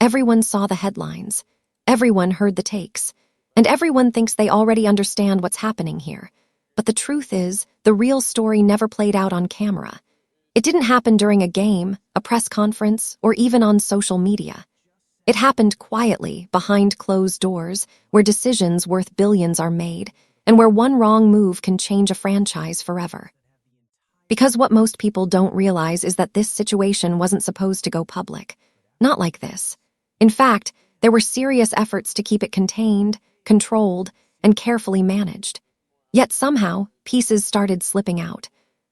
Everyone saw the headlines. Everyone heard the takes. And everyone thinks they already understand what's happening here. But the truth is, the real story never played out on camera. It didn't happen during a game, a press conference, or even on social media. It happened quietly, behind closed doors, where decisions worth billions are made, and where one wrong move can change a franchise forever. Because what most people don't realize is that this situation wasn't supposed to go public. Not like this. In fact, there were serious efforts to keep it contained, controlled, and carefully managed. Yet somehow, pieces started slipping out.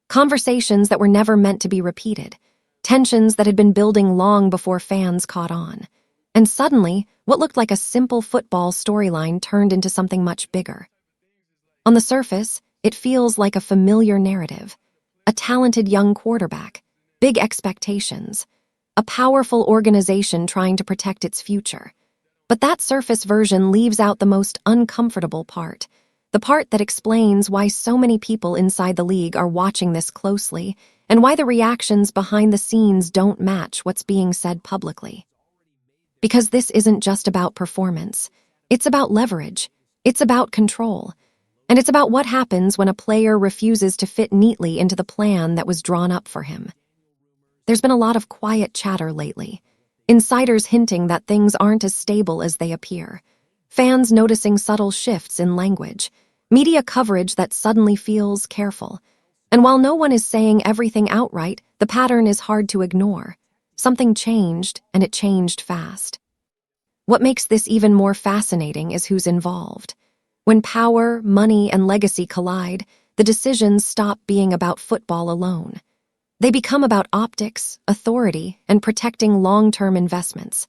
Conversations that were never meant to be repeated. Tensions that had been building long before fans caught on. And suddenly, what looked like a simple football storyline turned into something much bigger. On the surface, it feels like a familiar narrative. A talented young quarterback, big expectations, a powerful organization trying to protect its future. But that surface version leaves out the most uncomfortable part, the part that explains why so many people inside the league are watching this closely and why the reactions behind the scenes don't match what's being said publicly. Because this isn't just about performance. It's about leverage. It's about control. And it's about what happens when a player refuses to fit neatly into the plan that was drawn up for him. There's been a lot of quiet chatter lately. Insiders hinting that things aren't as stable as they appear. Fans noticing subtle shifts in language. Media coverage that suddenly feels careful. And while no one is saying everything outright, the pattern is hard to ignore. Something changed, and it changed fast. What makes this even more fascinating is who's involved. When power, money, and legacy collide, the decisions stop being about football alone. They become about optics, authority, and protecting long-term investments.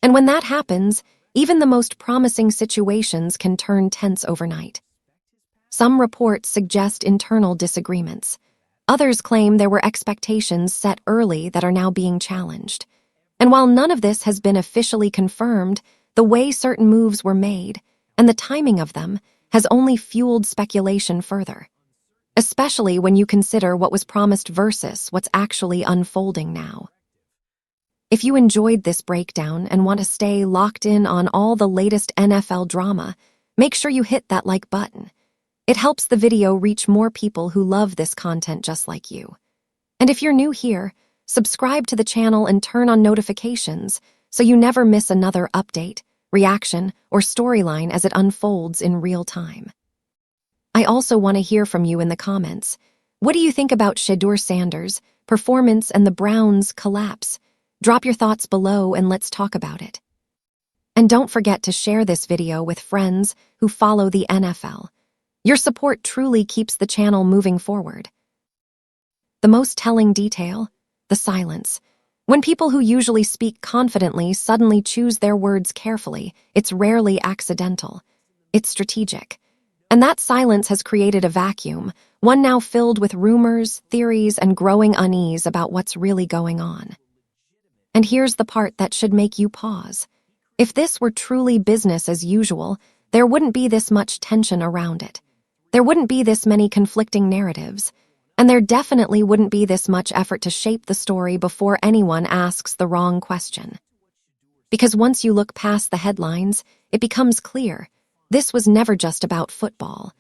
And when that happens, even the most promising situations can turn tense overnight. Some reports suggest internal disagreements. Others claim there were expectations set early that are now being challenged. And while none of this has been officially confirmed, the way certain moves were made, and the timing of them, has only fueled speculation further. Especially when you consider what was promised versus what's actually unfolding now. If you enjoyed this breakdown and want to stay locked in on all the latest NFL drama, make sure you hit that like button. It helps the video reach more people who love this content just like you. And if you're new here, subscribe to the channel and turn on notifications so you never miss another update, reaction, or storyline as it unfolds in real time. I also want to hear from you in the comments. What do you think about Shedeur Sanders' performance and the Browns' collapse? Drop your thoughts below and let's talk about it. And don't forget to share this video with friends who follow the NFL. Your support truly keeps the channel moving forward. The most telling detail? The silence. When people who usually speak confidently suddenly choose their words carefully, it's rarely accidental. It's strategic. And that silence has created a vacuum, one now filled with rumors, theories, and growing unease about what's really going on. And here's the part that should make you pause. If this were truly business as usual, there wouldn't be this much tension around it. There wouldn't be this many conflicting narratives. And there definitely wouldn't be this much effort to shape the story before anyone asks the wrong question. Because once you look past the headlines, it becomes clear. This was never just about football.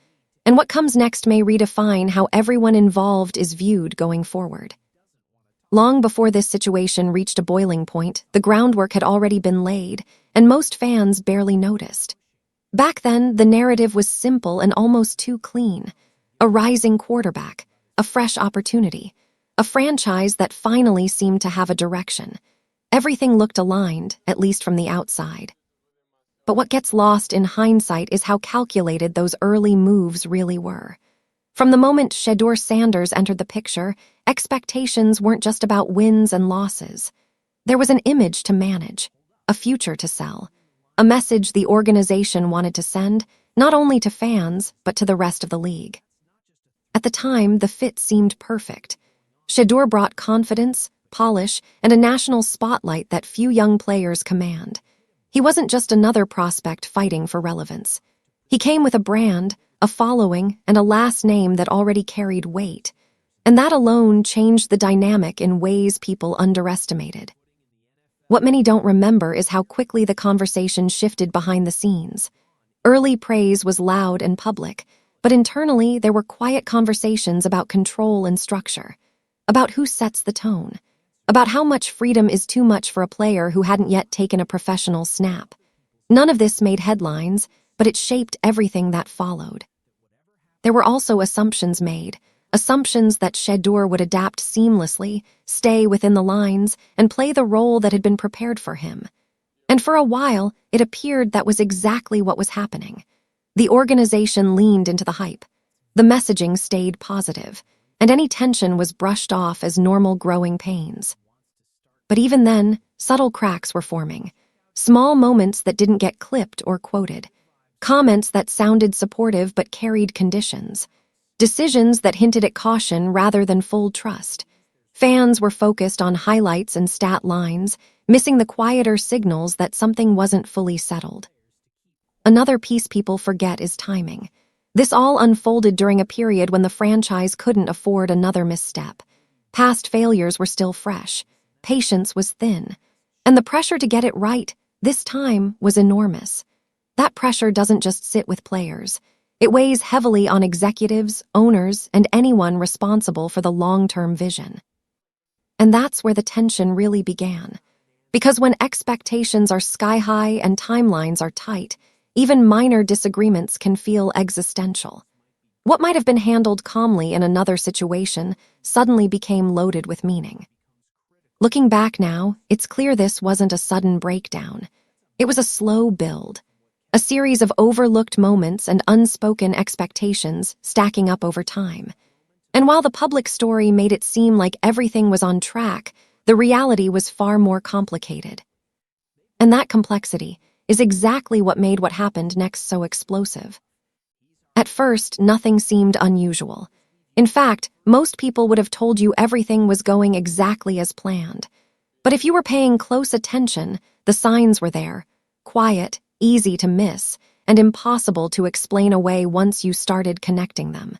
And what comes next may redefine how everyone involved is viewed going forward. Long before this situation reached a boiling point, the groundwork had already been laid, and most fans barely noticed. Back then, the narrative was simple and almost too clean. A rising quarterback, a fresh opportunity, a franchise that finally seemed to have a direction. Everything looked aligned, at least from the outside. But what gets lost in hindsight is how calculated those early moves really were. From the moment Shedeur Sanders entered the picture, expectations weren't just about wins and losses. There was an image to manage, a future to sell, a message the organization wanted to send, not only to fans, but to the rest of the league. At the time, the fit seemed perfect. Shedeur brought confidence, polish, and a national spotlight that few young players command. He wasn't just another prospect fighting for relevance. He came with a brand, a following, and a last name that already carried weight. And that alone changed the dynamic in ways people underestimated. What many don't remember is how quickly the conversation shifted behind the scenes. Early praise was loud and public, but internally there were quiet conversations about control and structure, about who sets the tone, about how much freedom is too much for a player who hadn't yet taken a professional snap. None of this made headlines, but it shaped everything that followed. There were also assumptions made, assumptions that Shedeur would adapt seamlessly, stay within the lines, and play the role that had been prepared for him. And for a while, it appeared that was exactly what was happening. The organization leaned into the hype. The messaging stayed positive, and any tension was brushed off as normal growing pains. But even then, subtle cracks were forming. Small moments that didn't get clipped or quoted. Comments that sounded supportive but carried conditions. Decisions that hinted at caution rather than full trust. Fans were focused on highlights and stat lines, missing the quieter signals that something wasn't fully settled. Another piece people forget is timing. This all unfolded during a period when the franchise couldn't afford another misstep. Past failures were still fresh. Patience was thin. And the pressure to get it right, this time, was enormous. That pressure doesn't just sit with players. It weighs heavily on executives, owners, and anyone responsible for the long-term vision. And that's where the tension really began. Because when expectations are sky-high and timelines are tight, even minor disagreements can feel existential. What might have been handled calmly in another situation suddenly became loaded with meaning. Looking back now, it's clear this wasn't a sudden breakdown. It was a slow build. A series of overlooked moments and unspoken expectations stacking up over time. And while the public story made it seem like everything was on track, the reality was far more complicated. And that complexity is exactly what made what happened next so explosive. At first, nothing seemed unusual. In fact, most people would have told you everything was going exactly as planned. But if you were paying close attention, the signs were there, quiet, easy to miss, and impossible to explain away once you started connecting them.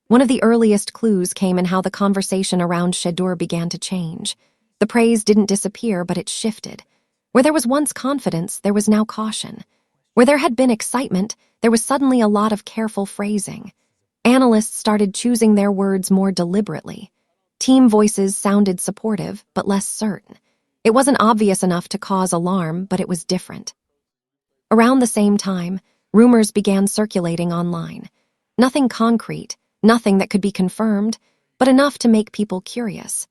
One of the earliest clues came in how the conversation around Shedeur began to change. The praise didn't disappear, but it shifted. Where there was once confidence, there was now caution. Where there had been excitement, there was suddenly a lot of careful phrasing. Analysts started choosing their words more deliberately. Team voices sounded supportive, but less certain. It wasn't obvious enough to cause alarm, but it was different. Around the same time, rumors began circulating online. Nothing concrete, nothing that could be confirmed, but enough to make people curious.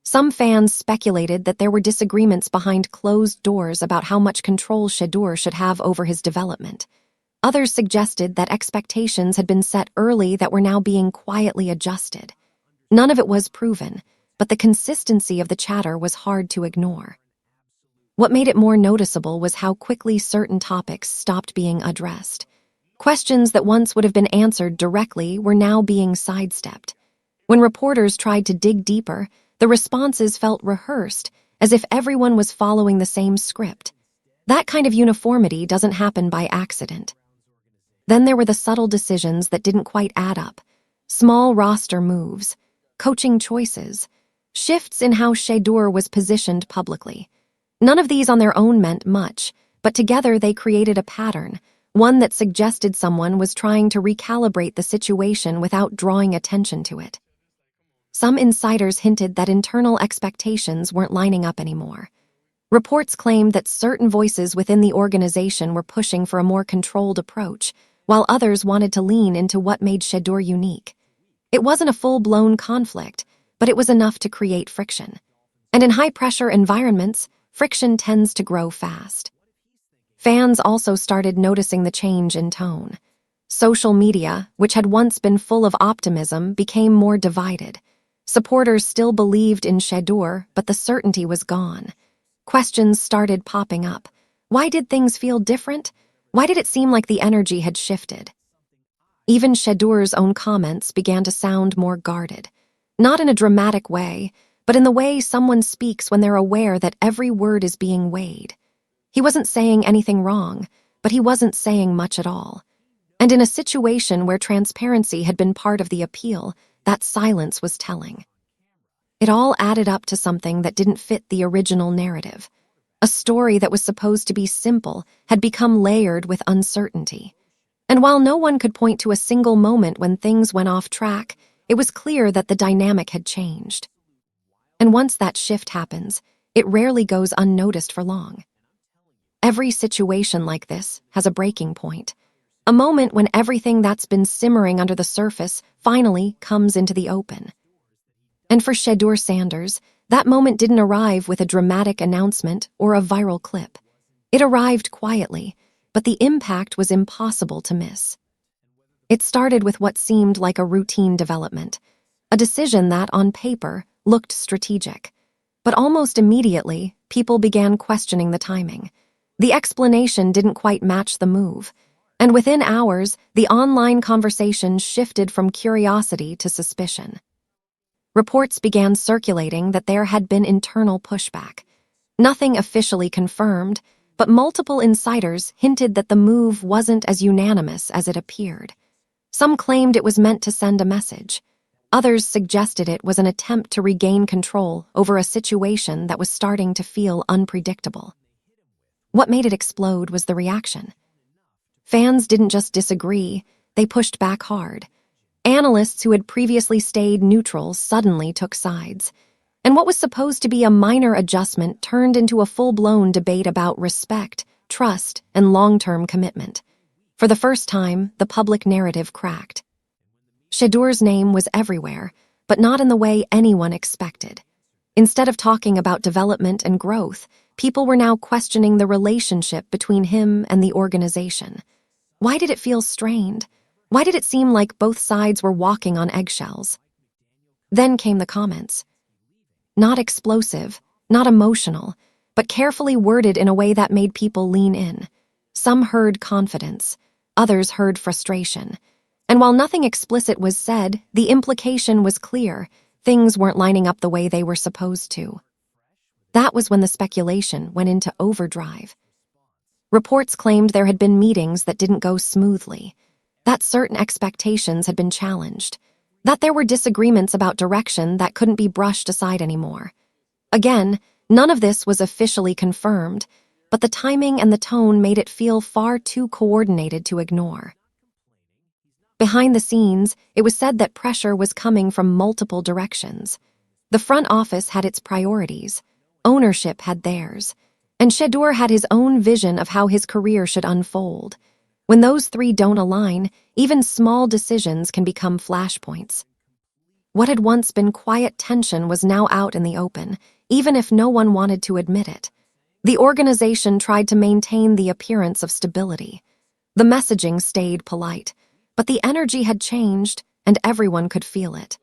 Some fans speculated that there were disagreements behind closed doors about how much control Shedeur should have over his development. Others suggested that expectations had been set early that were now being quietly adjusted. None of it was proven, but the consistency of the chatter was hard to ignore. What made it more noticeable was how quickly certain topics stopped being addressed. Questions that once would have been answered directly were now being sidestepped. When reporters tried to dig deeper, the responses felt rehearsed, as if everyone was following the same script. That kind of uniformity doesn't happen by accident. Then there were the subtle decisions that didn't quite add up. Small roster moves, coaching choices, shifts in how Shedeur was positioned publicly. None of these on their own meant much, but together they created a pattern, one that suggested someone was trying to recalibrate the situation without drawing attention to it. Some insiders hinted that internal expectations weren't lining up anymore. Reports claimed that certain voices within the organization were pushing for a more controlled approach, while others wanted to lean into what made Shedeur unique. It wasn't a full-blown conflict, but it was enough to create friction. And in high-pressure environments, friction tends to grow fast. Fans also started noticing the change in tone. Social media, which had once been full of optimism, became more divided. Supporters still believed in Shedeur, but the certainty was gone. Questions started popping up. Why did things feel different? Why did it seem like the energy had shifted? Even Shedeur's own comments began to sound more guarded. Not in a dramatic way, but in the way someone speaks when they're aware that every word is being weighed. He wasn't saying anything wrong, but he wasn't saying much at all. And in a situation where transparency had been part of the appeal, that silence was telling. It all added up to something that didn't fit the original narrative. A story that was supposed to be simple had become layered with uncertainty. And while no one could point to a single moment when things went off track, it was clear that the dynamic had changed. And once that shift happens, it rarely goes unnoticed for long. Every situation like this has a breaking point, a moment when everything that's been simmering under the surface finally comes into the open. And for Shedeur Sanders, that moment didn't arrive with a dramatic announcement or a viral clip. It arrived quietly, but the impact was impossible to miss. It started with what seemed like a routine development, a decision that, on paper, looked strategic. But almost immediately, people began questioning the timing. The explanation didn't quite match the move. And within hours, the online conversation shifted from curiosity to suspicion. Reports began circulating that there had been internal pushback. Nothing officially confirmed, but multiple insiders hinted that the move wasn't as unanimous as it appeared. Some claimed it was meant to send a message. Others suggested it was an attempt to regain control over a situation that was starting to feel unpredictable. What made it explode was the reaction. Fans didn't just disagree, they pushed back hard. Analysts who had previously stayed neutral suddenly took sides. And what was supposed to be a minor adjustment turned into a full-blown debate about respect, trust, and long-term commitment. For the first time, the public narrative cracked. Shedeur's name was everywhere, but not in the way anyone expected. Instead of talking about development and growth, people were now questioning the relationship between him and the organization. Why did it feel strained? Why did it seem like both sides were walking on eggshells? Then came the comments. Not explosive, not emotional, but carefully worded in a way that made people lean in. Some heard confidence, others heard frustration. And while nothing explicit was said, the implication was clear. Things weren't lining up the way they were supposed to. That was when the speculation went into overdrive. Reports claimed there had been meetings that didn't go smoothly, that certain expectations had been challenged, that there were disagreements about direction that couldn't be brushed aside anymore. Again, none of this was officially confirmed, but the timing and the tone made it feel far too coordinated to ignore. Behind the scenes, it was said that pressure was coming from multiple directions. The front office had its priorities, ownership had theirs, and Shedeur had his own vision of how his career should unfold. When those three don't align, even small decisions can become flashpoints. What had once been quiet tension was now out in the open, even if no one wanted to admit it. The organization tried to maintain the appearance of stability. The messaging stayed polite, but the energy had changed, and everyone could feel it.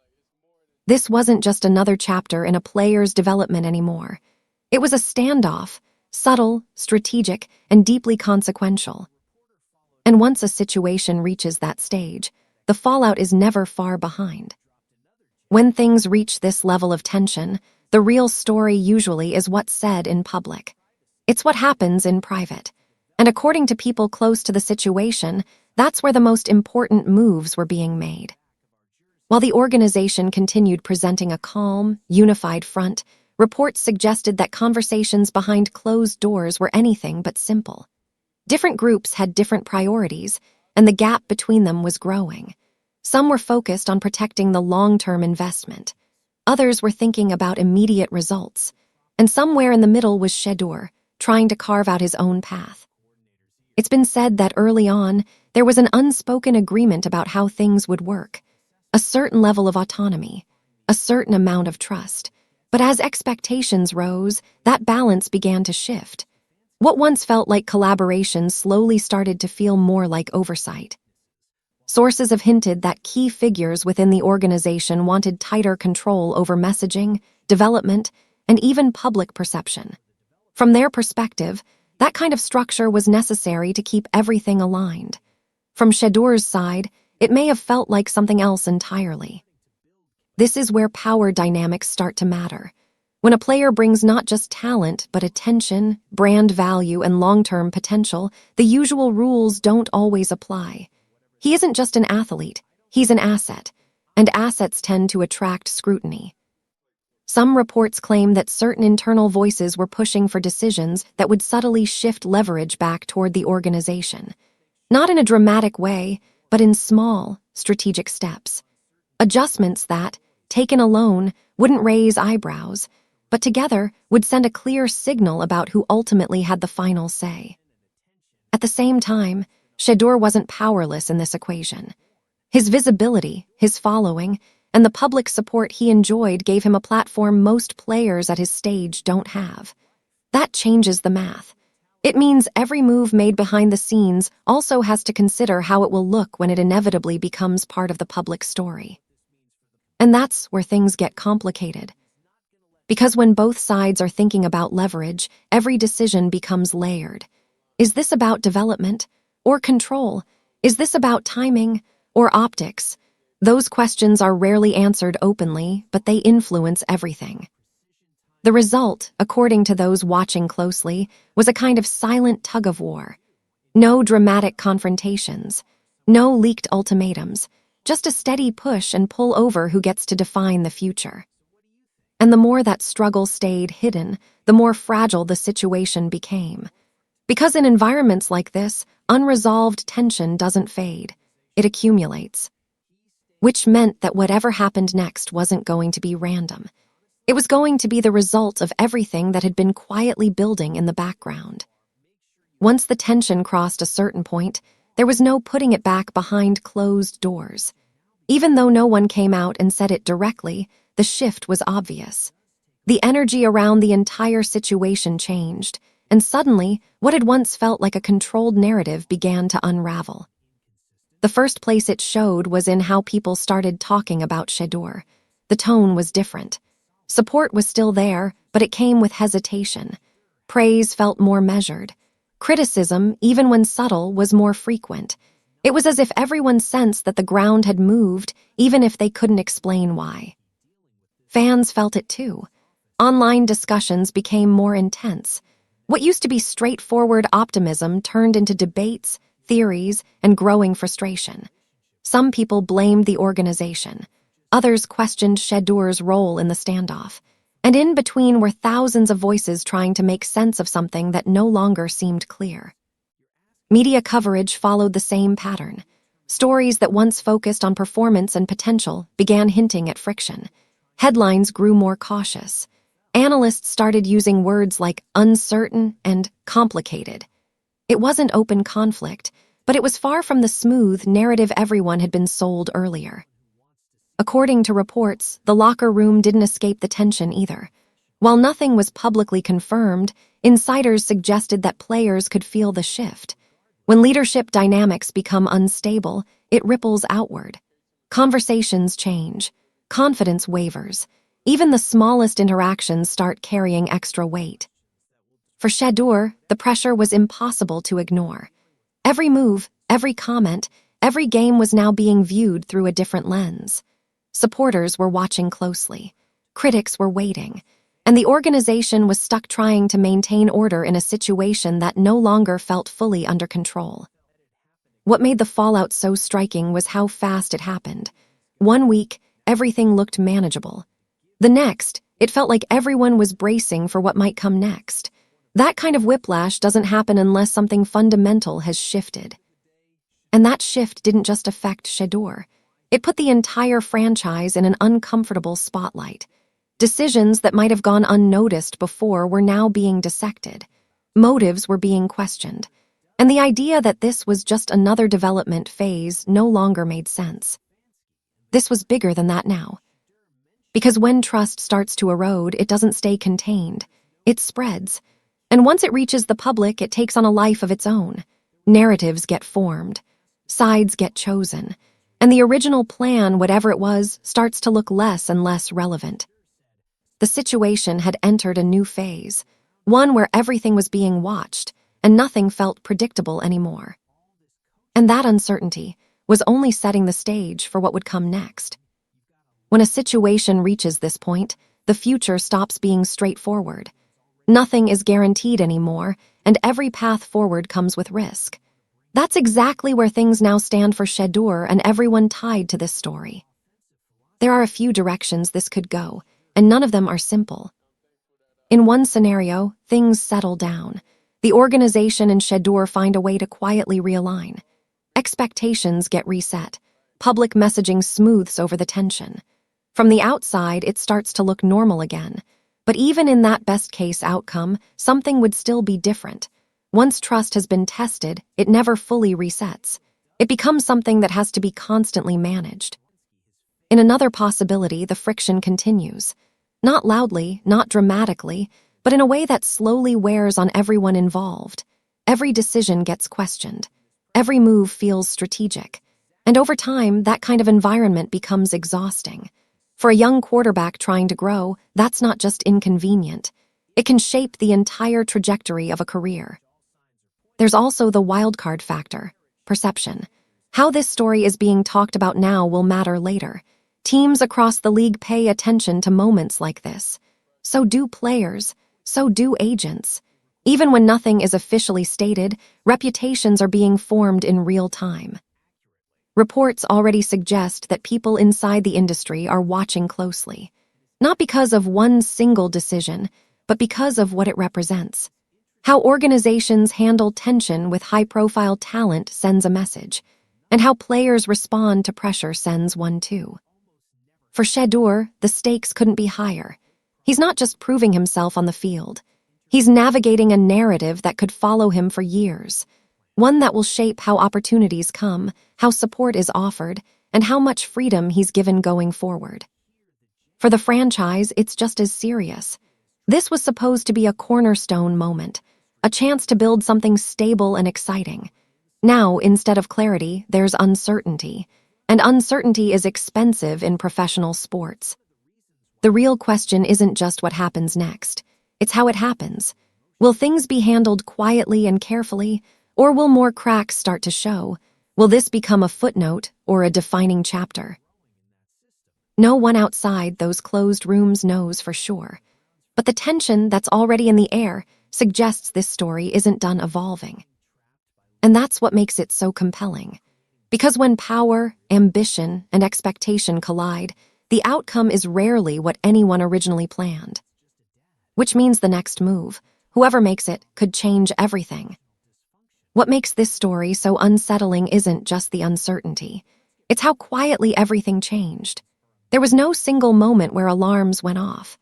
This wasn't just another chapter in a player's development anymore. It was a standoff, subtle, strategic, and deeply consequential. And once a situation reaches that stage, the fallout is never far behind. When things reach this level of tension, the real story usually is what's said in public. It's what happens in private. And according to people close to the situation, that's where the most important moves were being made. While the organization continued presenting a calm, unified front, reports suggested that conversations behind closed doors were anything but simple. Different groups had different priorities, and the gap between them was growing. Some were focused on protecting the long-term investment. Others were thinking about immediate results. And somewhere in the middle was Shedeur, trying to carve out his own path. It's been said that early on, there was an unspoken agreement about how things would work. A certain level of autonomy, a certain amount of trust. But as expectations rose, that balance began to shift. What once felt like collaboration slowly started to feel more like oversight. Sources have hinted that key figures within the organization wanted tighter control over messaging, development, and even public perception. From their perspective, that kind of structure was necessary to keep everything aligned. From Shedeur's side, it may have felt like something else entirely. This is where power dynamics start to matter. When a player brings not just talent, but attention, brand value, and long-term potential, the usual rules don't always apply. He isn't just an athlete, he's an asset, and assets tend to attract scrutiny. Some reports claim that certain internal voices were pushing for decisions that would subtly shift leverage back toward the organization. Not in a dramatic way, but in small, strategic steps. Adjustments that, taken alone, wouldn't raise eyebrows, but together would send a clear signal about who ultimately had the final say. At the same time, Shedeur wasn't powerless in this equation. His visibility, his following, and the public support he enjoyed gave him a platform most players at his stage don't have. That changes the math. It means every move made behind the scenes also has to consider how it will look when it inevitably becomes part of the public story. And that's where things get complicated. Because when both sides are thinking about leverage, every decision becomes layered. Is this about development or control? Is this about timing or optics? Those questions are rarely answered openly, but they influence everything. The result, according to those watching closely, was a kind of silent tug-of-war. No dramatic confrontations, no leaked ultimatums, just a steady push and pull over who gets to define the future. And the more that struggle stayed hidden, the more fragile the situation became. Because in environments like this, unresolved tension doesn't fade, it accumulates. Which meant that whatever happened next wasn't going to be random. It was going to be the result of everything that had been quietly building in the background. Once the tension crossed a certain point, there was no putting it back behind closed doors. Even though no one came out and said it directly, the shift was obvious. The energy around the entire situation changed, and suddenly, what had once felt like a controlled narrative began to unravel. The first place it showed was in how people started talking about Shedeur. The tone was different. Support was still there, but it came with hesitation. Praise felt more measured. Criticism, even when subtle, was more frequent. It was as if everyone sensed that the ground had moved, even if they couldn't explain why. Fans felt it too. Online discussions became more intense. What used to be straightforward optimism turned into debates, theories, and growing frustration. Some people blamed the organization. Others questioned Shedeur's role in the standoff. And in between were thousands of voices trying to make sense of something that no longer seemed clear. Media coverage followed the same pattern. Stories that once focused on performance and potential began hinting at friction. Headlines grew more cautious. Analysts started using words like uncertain and complicated. It wasn't open conflict, but it was far from the smooth narrative everyone had been sold earlier. According to reports, the locker room didn't escape the tension either. While nothing was publicly confirmed, insiders suggested that players could feel the shift. When leadership dynamics become unstable, it ripples outward. Conversations change. Confidence wavers. Even the smallest interactions start carrying extra weight. For Shedeur, the pressure was impossible to ignore. Every move, every comment, every game was now being viewed through a different lens. Supporters were watching closely. Critics were waiting. And the organization was stuck trying to maintain order in a situation that no longer felt fully under control. What made the fallout so striking was how fast it happened. 1 week, everything looked manageable. The next, it felt like everyone was bracing for what might come next. That kind of whiplash doesn't happen unless something fundamental has shifted. And that shift didn't just affect Shedeur. It put the entire franchise in an uncomfortable spotlight. Decisions that might have gone unnoticed before were now being dissected. Motives were being questioned. And the idea that this was just another development phase no longer made sense. This was bigger than that now. Because when trust starts to erode, it doesn't stay contained. It spreads. And once it reaches the public, it takes on a life of its own. Narratives get formed. Sides get chosen. And the original plan, whatever it was, starts to look less and less relevant. The situation had entered a new phase, one where everything was being watched, and nothing felt predictable anymore. And that uncertainty was only setting the stage for what would come next. When a situation reaches this point, the future stops being straightforward. Nothing is guaranteed anymore, and every path forward comes with risk. That's exactly where things now stand for Shedeur and everyone tied to this story. There are a few directions this could go, and none of them are simple. In one scenario, things settle down. The organization and Shedeur find a way to quietly realign. Expectations get reset. Public messaging smooths over the tension. From the outside, it starts to look normal again. But even in that best-case outcome, something would still be different. Once trust has been tested, it never fully resets. It becomes something that has to be constantly managed. In another possibility, the friction continues. Not loudly, not dramatically, but in a way that slowly wears on everyone involved. Every decision gets questioned. Every move feels strategic. And over time, that kind of environment becomes exhausting. For a young quarterback trying to grow, that's not just inconvenient. It can shape the entire trajectory of a career. There's also the wildcard factor, perception. How this story is being talked about now will matter later. Teams across the league pay attention to moments like this. So do players, so do agents. Even when nothing is officially stated, reputations are being formed in real time. Reports already suggest that people inside the industry are watching closely, not because of one single decision, but because of what it represents. How organizations handle tension with high-profile talent sends a message, and how players respond to pressure sends one too. For Shedeur, the stakes couldn't be higher. He's not just proving himself on the field. He's navigating a narrative that could follow him for years, one that will shape how opportunities come, how support is offered, and how much freedom he's given going forward. For the franchise, it's just as serious. This was supposed to be a cornerstone moment, a chance to build something stable and exciting. Now, instead of clarity, there's uncertainty, and uncertainty is expensive in professional sports. The real question isn't just what happens next, it's how it happens. Will things be handled quietly and carefully, or will more cracks start to show? Will this become a footnote or a defining chapter? No one outside those closed rooms knows for sure, but the tension that's already in the air suggests this story isn't done evolving. And that's what makes it so compelling. Because when power, ambition, and expectation collide, the outcome is rarely what anyone originally planned. Which means the next move, whoever makes it, could change everything. What makes this story so unsettling isn't just the uncertainty. It's how quietly everything changed. There was no single moment where alarms went off.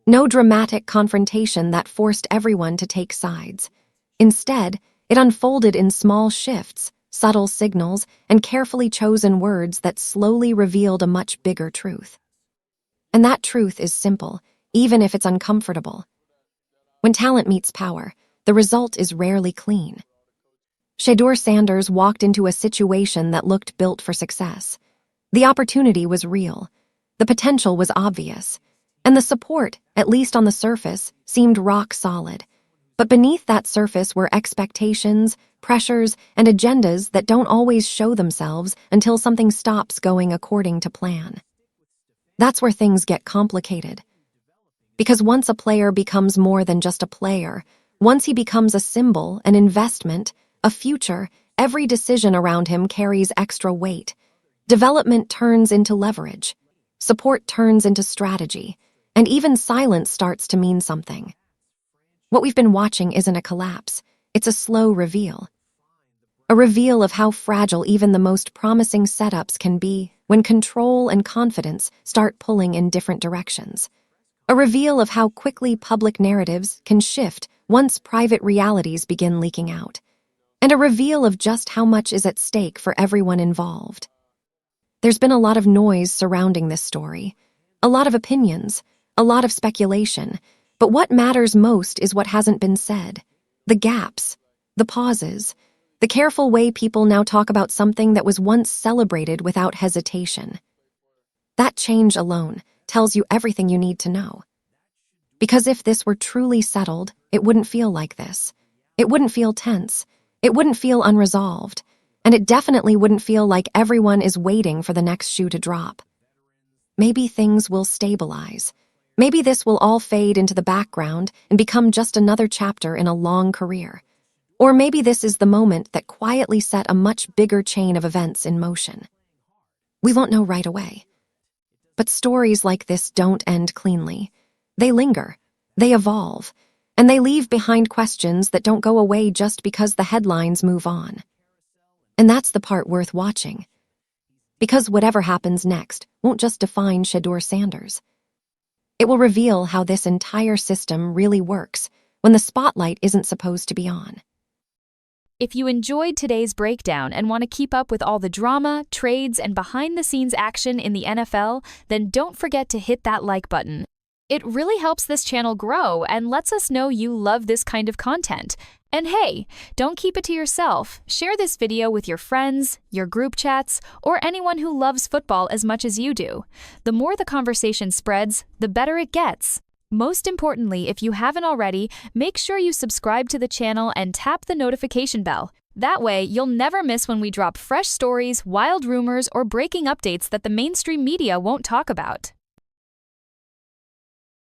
No dramatic confrontation that forced everyone to take sides. Instead, it unfolded in small shifts, subtle signals, and carefully chosen words that slowly revealed a much bigger truth. And that truth is simple, even if it's uncomfortable. When talent meets power, the result is rarely clean. Shedeur Sanders walked into a situation that looked built for success. The opportunity was real, the potential was obvious, and the support, at least on the surface, seemed rock solid. But beneath that surface were expectations, pressures, and agendas that don't always show themselves until something stops going according to plan. That's where things get complicated. Because once a player becomes more than just a player, once he becomes a symbol, an investment, a future, every decision around him carries extra weight. Development turns into leverage. Support turns into strategy. And even silence starts to mean something. What we've been watching isn't a collapse. It's a slow reveal. A reveal of how fragile even the most promising setups can be when control and confidence start pulling in different directions. A reveal of how quickly public narratives can shift once private realities begin leaking out. And a reveal of just how much is at stake for everyone involved. There's been a lot of noise surrounding this story, a lot of opinions, a lot of speculation, but what matters most is what hasn't been said. The gaps, the pauses, the careful way people now talk about something that was once celebrated without hesitation. That change alone tells you everything you need to know. Because if this were truly settled, it wouldn't feel like this. It wouldn't feel tense. It wouldn't feel unresolved. And it definitely wouldn't feel like everyone is waiting for the next shoe to drop. Maybe things will stabilize. Maybe this will all fade into the background and become just another chapter in a long career. Or maybe this is the moment that quietly set a much bigger chain of events in motion. We won't know right away. But But stories like this don't end cleanly. They linger, they evolve, and they leave behind questions that don't go away just because the headlines move on. And that's the part worth watching. Because whatever happens next won't just define Shedeur Sanders. It will reveal how this entire system really works when the spotlight isn't supposed to be on. If you enjoyed today's breakdown and want to keep up with all the drama, trades, and behind-the-scenes action in the NFL, then don't forget to hit that like button. It really helps this channel grow and lets us know you love this kind of content. And hey, don't keep it to yourself. Share this video with your friends, your group chats, or anyone who loves football as much as you do. The more the conversation spreads, the better it gets. Most importantly, if you haven't already, make sure you subscribe to the channel and tap the notification bell. That way, you'll never miss when we drop fresh stories, wild rumors, or breaking updates that the mainstream media won't talk about.